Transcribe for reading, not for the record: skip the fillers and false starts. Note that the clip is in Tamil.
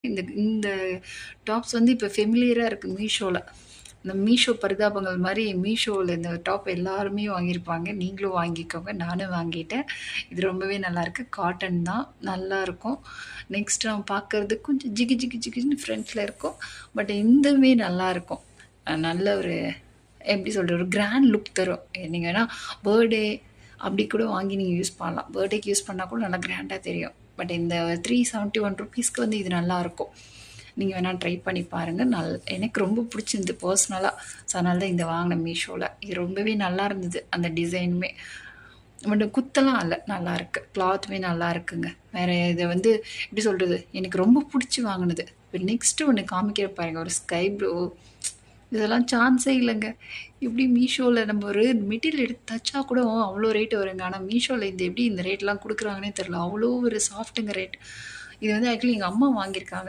இந்த இந்த டாப்ஸ் வந்து இப்போ ஃபெமிலியராக இருக்குது மீஷோவில். இந்த மீஷோ பரிதாபங்கள் மாதிரி மீஷோவில் இந்த டாப் எல்லாருமே வாங்கியிருப்பாங்க. நீங்களும் வாங்கிக்கோங்க. நானும் வாங்கிட்டேன். இது ரொம்பவே நல்லாயிருக்கு. காட்டன் தான், நல்லாயிருக்கும். நெக்ஸ்ட் நம்ம பார்க்குறது கொஞ்சம் ஜிகி ஜிகி ஜிகின்னு ஃப்ரண்ட்டில் இருக்கும். பட் இந்தமே நல்லாயிருக்கும். நல்ல ஒரு எப்படி சொல்கிறது, ஒரு கிராண்ட் லுக் தரும். நீங்கள் வேணால் பர்த்டே அப்படி கூட வாங்கி நீங்கள் யூஸ் பண்ணலாம். பர்த்டேக்கு யூஸ் பண்ணால் கூட நல்லா கிராண்டாக தெரியும். பட் இந்த 371 ருபீஸ்க்கு வந்து இது நல்லாயிருக்கும். நீங்கள் வேணால் ட்ரை பண்ணி பாருங்கள். எனக்கு ரொம்ப பிடிச்சிருந்து பர்சனலாக. ஸோ அதனால தான் இந்த வாங்கினேன் மீஷோவில். இது ரொம்பவே நல்லா இருந்தது, அந்த டிசைனுமே. பட் குத்தலாம் இல்லை, நல்லாயிருக்கு. கிளாத்துமே நல்லா இருக்குங்க. வேறு இதை வந்து எப்படி சொல்கிறது, எனக்கு ரொம்ப பிடிச்சி வாங்கினது. இப்போ நெக்ஸ்ட்டு ஒன்று காமிக்கிற பாருங்க, ஒரு ஸ்கை ப்ளூ. இதெல்லாம் சான்ஸே இல்லைங்க. இப்படி மீஷோவில் நம்ம ஒரு மெட்டீரியல் எடுத்து தச்சா கூட அவ்வளோ ரேட்டு வருங்க. ஆனால் மீஷோவில் இந்த எப்படி இந்த ரேட்லாம் கொடுக்குறாங்கன்னே தெரில. அவ்வளோ ஒரு சாஃப்ட்டுங்க ரேட். இது வந்து ஆக்சுவலி எங்கள் அம்மா வாங்கியிருக்காங்க.